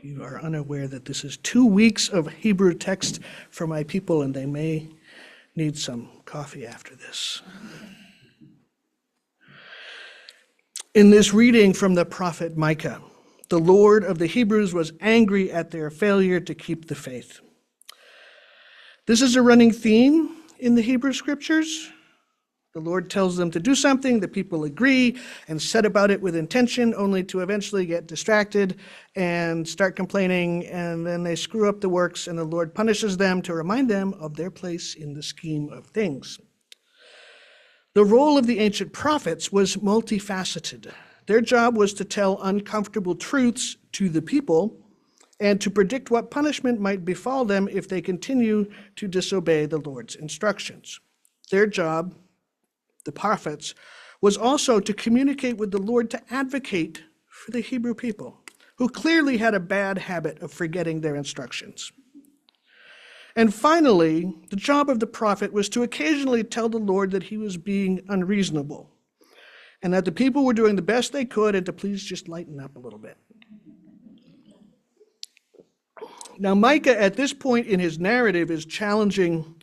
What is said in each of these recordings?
you are unaware that this is 2 weeks of Hebrew text for my people, and they may need some coffee after this. In this reading from the prophet Micah, the Lord of the Hebrews was angry at their failure to keep the faith. This is a running theme in the Hebrew scriptures. The Lord tells them to do something, the people agree and set about it with intention, only to eventually get distracted and start complaining, and then they screw up the works, and the Lord punishes them to remind them of their place in the scheme of things. The role of the ancient prophets was multifaceted. Their job was to tell uncomfortable truths to the people and to predict what punishment might befall them if they continue to disobey the Lord's instructions. Their job, the prophets, was also to communicate with the Lord, to advocate for the Hebrew people, who clearly had a bad habit of forgetting their instructions. And finally, the job of the prophet was to occasionally tell the Lord that he was being unreasonable and that the people were doing the best they could and to please just lighten up a little bit. Now, Micah, at this point in his narrative, is channeling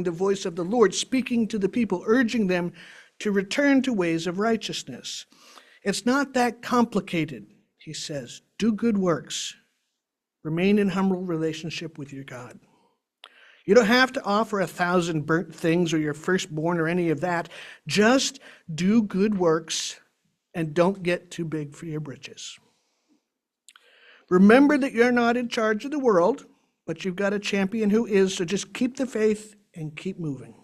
the voice of the Lord, speaking to the people, urging them to return to ways of righteousness. It's not that complicated, he says. Do good works. Remain in humble relationship with your God. You don't have to offer 1,000 burnt things or your firstborn or any of that. Just do good works and don't get too big for your britches. Remember that you're not in charge of the world, but you've got a champion who is, so just keep the faith and keep moving.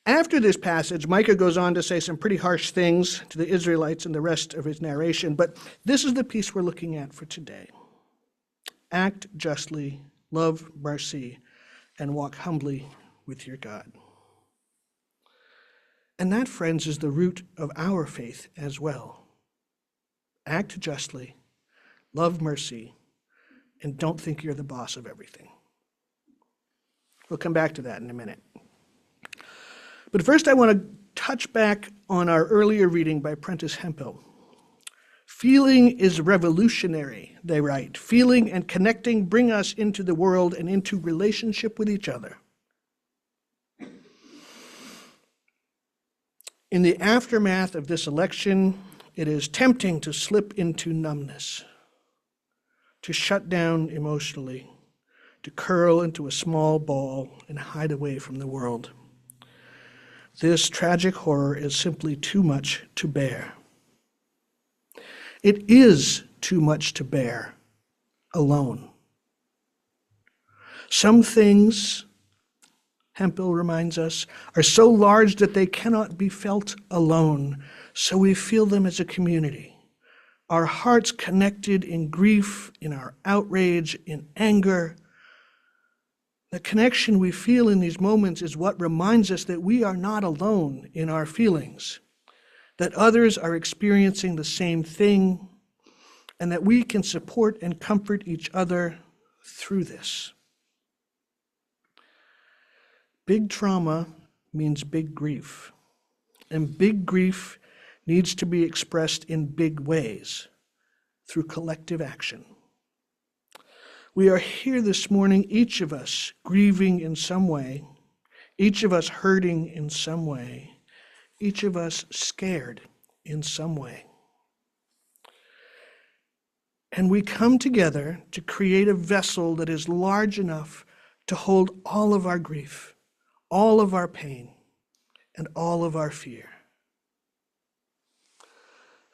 After this passage, Micah goes on to say some pretty harsh things to the Israelites in the rest of his narration, but this is the piece we're looking at for today. Act justly, love mercy, and walk humbly with your God. And that, friends, is the root of our faith as well. Act justly, love mercy, and don't think you're the boss of everything. We'll come back to that in a minute. But first I want to touch back on our earlier reading by Prentice Hemphill. Feeling is revolutionary, they write. Feeling and connecting bring us into the world and into relationship with each other. In the aftermath of this election, it is tempting to slip into numbness, to shut down emotionally, to curl into a small ball and hide away from the world. This tragic horror is simply too much to bear. It is too much to bear alone. Some things, Hemphill reminds us, are so large that they cannot be felt alone, so we feel them as a community. Our hearts connected in grief, in our outrage, in anger. The connection we feel in these moments is what reminds us that we are not alone in our feelings, that others are experiencing the same thing, and that we can support and comfort each other through this. Big trauma means big grief, and big grief needs to be expressed in big ways through collective action. We are here this morning, each of us grieving in some way, each of us hurting in some way, each of us scared in some way. And we come together to create a vessel that is large enough to hold all of our grief, all of our pain, and all of our fear.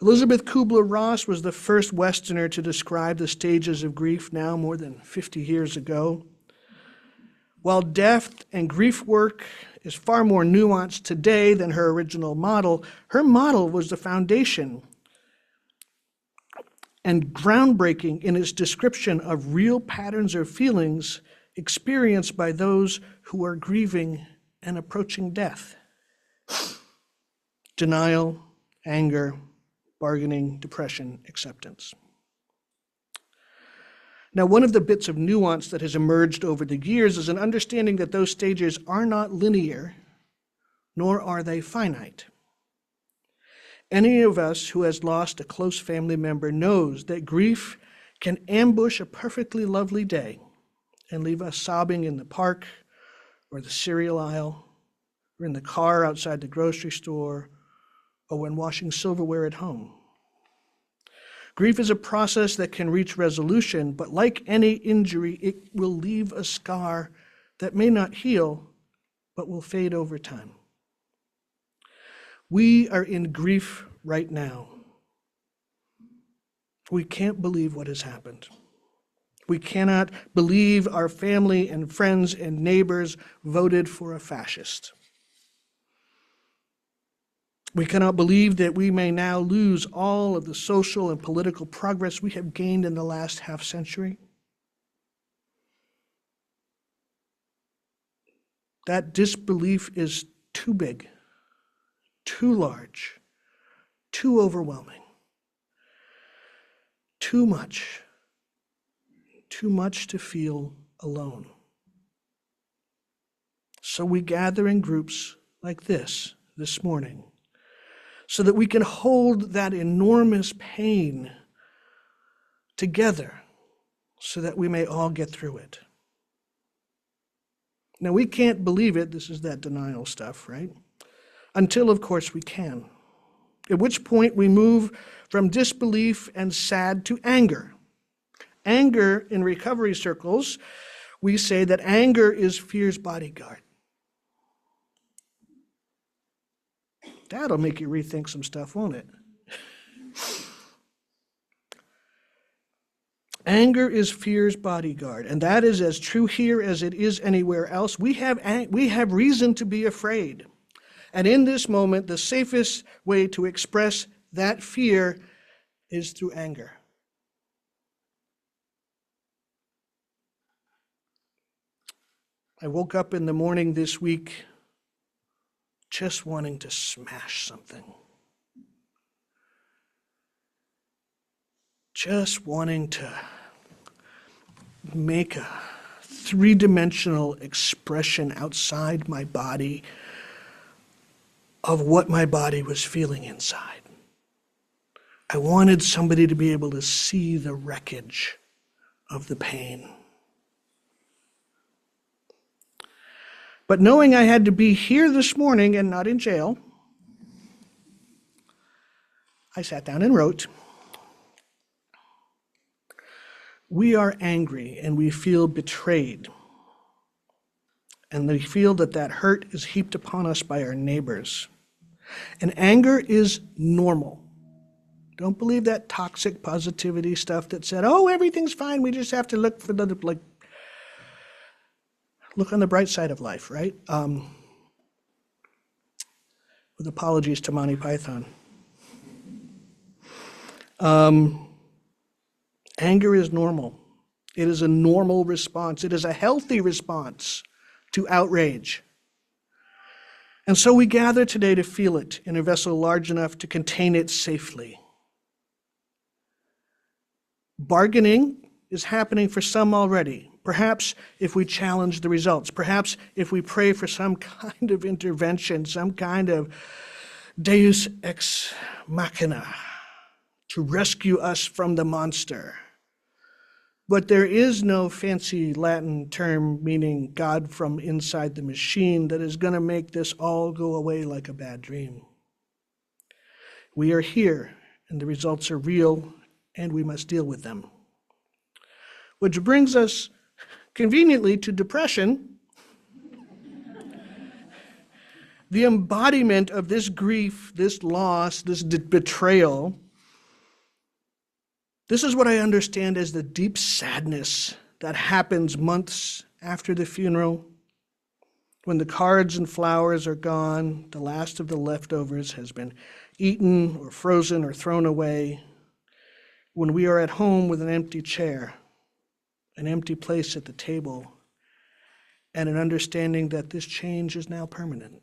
Elizabeth Kubler-Ross was the first Westerner to describe the stages of grief now more than 50 years ago. While depth and grief work is far more nuanced today than her original model, her model was the foundation and groundbreaking in its description of real patterns or feelings experienced by those who are grieving and approaching death. Denial, anger, bargaining, depression, acceptance. Now, one of the bits of nuance that has emerged over the years is an understanding that those stages are not linear, nor are they finite. Any of us who has lost a close family member knows that grief can ambush a perfectly lovely day and leave us sobbing in the park or the cereal aisle or in the car outside the grocery store or when washing silverware at home. Grief is a process that can reach resolution, but like any injury, it will leave a scar that may not heal, but will fade over time. We are in grief right now. We can't believe what has happened. We cannot believe our family and friends and neighbors voted for a fascist. We cannot believe that we may now lose all of the social and political progress we have gained in the last half century. That disbelief is too big, too large, too overwhelming, too much to feel alone. So we gather in groups like this morning, so that we can hold that enormous pain together so that we may all get through it. Now, we can't believe it, this is that denial stuff, right? Until, of course, we can. At which point we move from disbelief and sad to anger. Anger, in recovery circles, we say that anger is fear's bodyguard. That'll make you rethink some stuff, won't it? Anger is fear's bodyguard, and that is as true here as it is anywhere else. We have reason to be afraid. And in this moment, the safest way to express that fear is through anger. I woke up in the morning this week just wanting to smash something. Just wanting to make a three-dimensional expression outside my body of what my body was feeling inside. I wanted somebody to be able to see the wreckage of the pain. But knowing I had to be here this morning and not in jail, I sat down and wrote, "We are angry and we feel betrayed. And we feel that that hurt is heaped upon us by our neighbors. And anger is normal. Don't believe that toxic positivity stuff that said, oh, everything's fine, we just have to look for look on the bright side of life, right? With apologies to Monty Python. Anger is normal. It is a normal response. It is a healthy response to outrage. And so we gather today to feel it in a vessel large enough to contain it safely. Bargaining is happening for some already. Perhaps if we challenge the results, perhaps if we pray for some kind of intervention, some kind of deus ex machina to rescue us from the monster. But there is no fancy Latin term meaning God from inside the machine that is going to make this all go away like a bad dream. We are here, and the results are real, and we must deal with them. Which brings us conveniently to depression, the embodiment of this grief, this loss, this betrayal. This is what I understand as the deep sadness that happens months after the funeral, when the cards and flowers are gone, the last of the leftovers has been eaten or frozen or thrown away, when we are at home with an empty chair, an empty place at the table, and an understanding that this change is now permanent.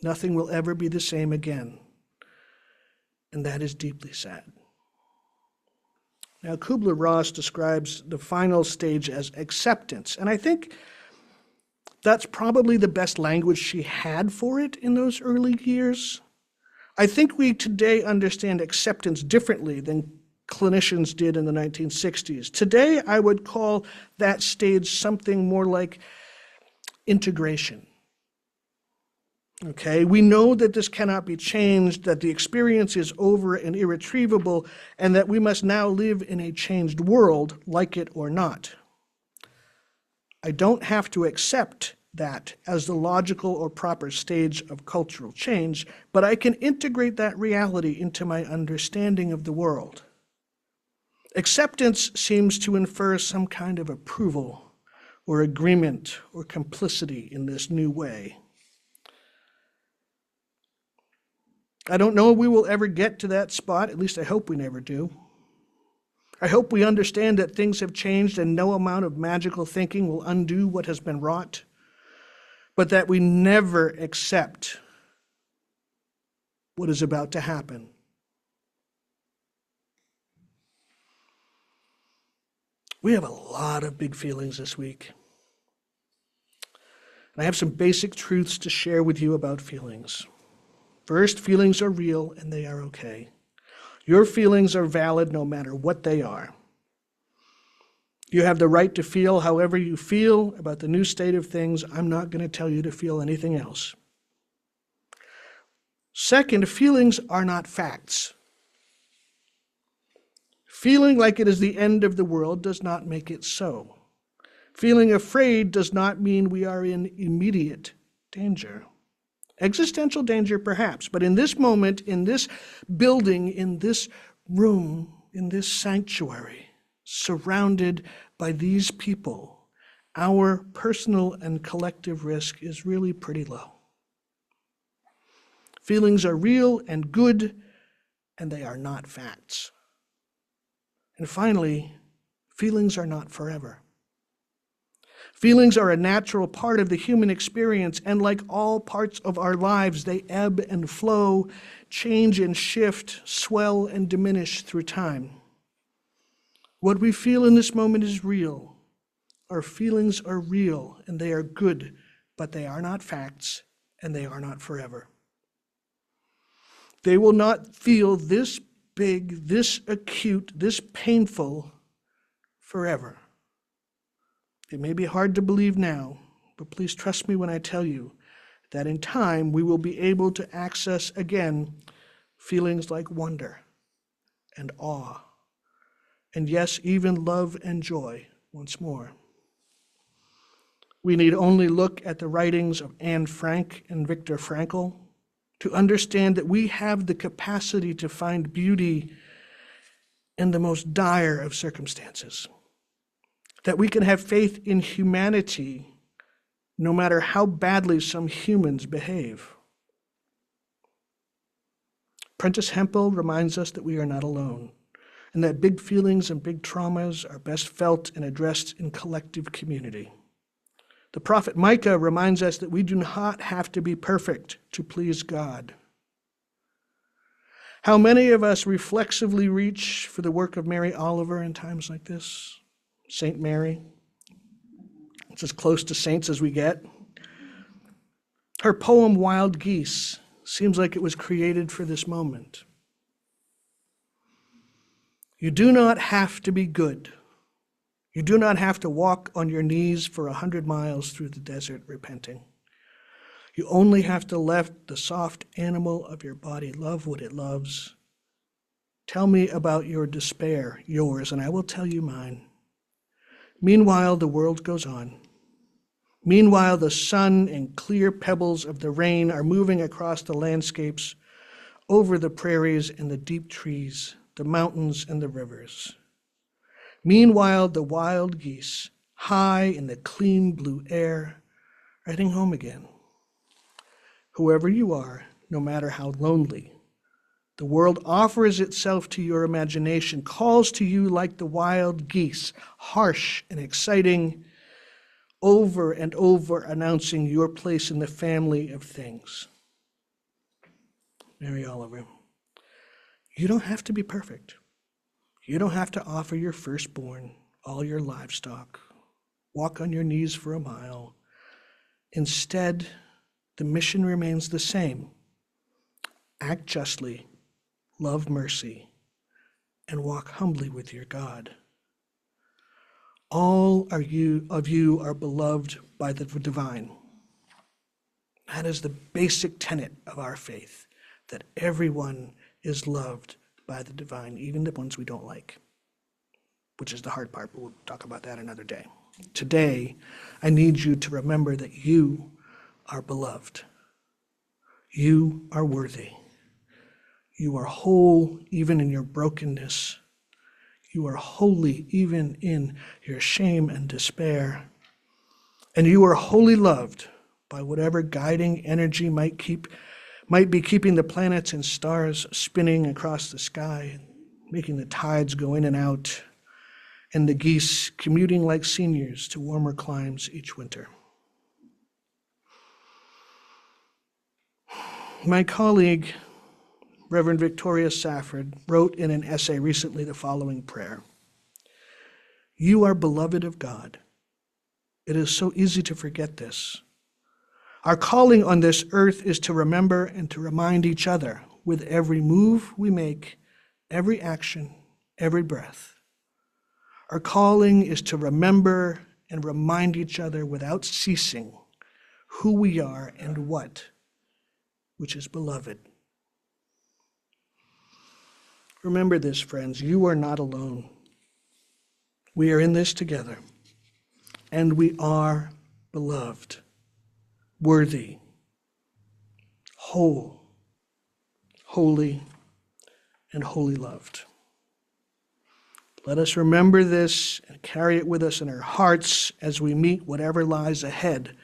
Nothing will ever be the same again, and that is deeply sad. Now, Kubler-Ross describes the final stage as acceptance, and I think that's probably the best language she had for it in those early years. I think we today understand acceptance differently than clinicians did in the 1960s. Today, I would call that stage something more like integration. Okay, we know that this cannot be changed, that the experience is over and irretrievable, and that we must now live in a changed world, like it or not. I don't have to accept that as the logical or proper stage of cultural change, but I can integrate that reality into my understanding of the world. Acceptance seems to infer some kind of approval or agreement or complicity in this new way. I don't know if we will ever get to that spot, at least I hope we never do. I hope we understand that things have changed and no amount of magical thinking will undo what has been wrought, but that we never accept what is about to happen. We have a lot of big feelings this week. And I have some basic truths to share with you about feelings. First, feelings are real and they are okay. Your feelings are valid no matter what they are. You have the right to feel however you feel about the new state of things. I'm not going to tell you to feel anything else. Second, feelings are not facts. Feeling like it is the end of the world does not make it so. Feeling afraid does not mean we are in immediate danger. Existential danger, perhaps, but in this moment, in this building, in this room, in this sanctuary, surrounded by these people, our personal and collective risk is really pretty low. Feelings are real and good, and they are not facts. And finally, feelings are not forever. Feelings are a natural part of the human experience, and like all parts of our lives, they ebb and flow, change and shift, swell and diminish through time. What we feel in this moment is real. Our feelings are real, and they are good, but they are not facts, and they are not forever. They will not feel this big, this acute, this painful forever. It may be hard to believe now, but please trust me when I tell you that in time we will be able to access again feelings like wonder and awe, and yes, even love and joy once more. We need only look at the writings of Anne Frank and Viktor Frankl to understand that we have the capacity to find beauty in the most dire of circumstances. That we can have faith in humanity no matter how badly some humans behave. Prentice Hempel reminds us that we are not alone, and that big feelings and big traumas are best felt and addressed in collective community. The prophet Micah reminds us that we do not have to be perfect to please God. How many of us reflexively reach for the work of Mary Oliver in times like this? Saint Mary. It's as close to saints as we get. Her poem, Wild Geese, seems like it was created for this moment. You do not have to be good. You do not have to walk on your knees for 100 miles through the desert repenting. You only have to let the soft animal of your body love what it loves. Tell me about your despair, yours, and I will tell you mine. Meanwhile, the world goes on. Meanwhile, the sun and clear pebbles of the rain are moving across the landscapes, over the prairies and the deep trees, the mountains and the rivers. Meanwhile, the wild geese, high in the clean blue air, are heading home again. Whoever you are, no matter how lonely, the world offers itself to your imagination, calls to you like the wild geese, harsh and exciting, over and over announcing your place in the family of things. Mary Oliver, you don't have to be perfect. You don't have to offer your firstborn, all your livestock, walk on your knees for a mile. Instead, the mission remains the same. act justly, love mercy, and walk humbly with your God. All of you are beloved by the divine. That is the basic tenet of our faith, that everyone is loved by the divine, even the ones we don't like, which is the hard part, but we'll talk about that another day. Today, I need you to remember that you are beloved. You are worthy. You are whole even in your brokenness. You are holy even in your shame and despair. And you are wholly loved by whatever guiding energy might be keeping the planets and stars spinning across the sky, making the tides go in and out, and the geese commuting like seniors to warmer climes each winter. My colleague, Reverend Victoria Safford, wrote in an essay recently the following prayer: "You are beloved of God. It is so easy to forget this. Our calling on this earth is to remember and to remind each other with every move we make, every action, every breath. Our calling is to remember and remind each other without ceasing who we are and what, which is beloved." Remember this, friends, you are not alone. We are in this together, and we are beloved, worthy, whole, holy, and wholly loved. Let us remember this and carry it with us in our hearts as we meet whatever lies ahead,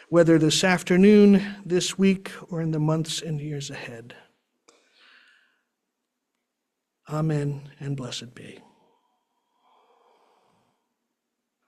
whether this afternoon, this week, or in the months and years ahead. Amen, and blessed be.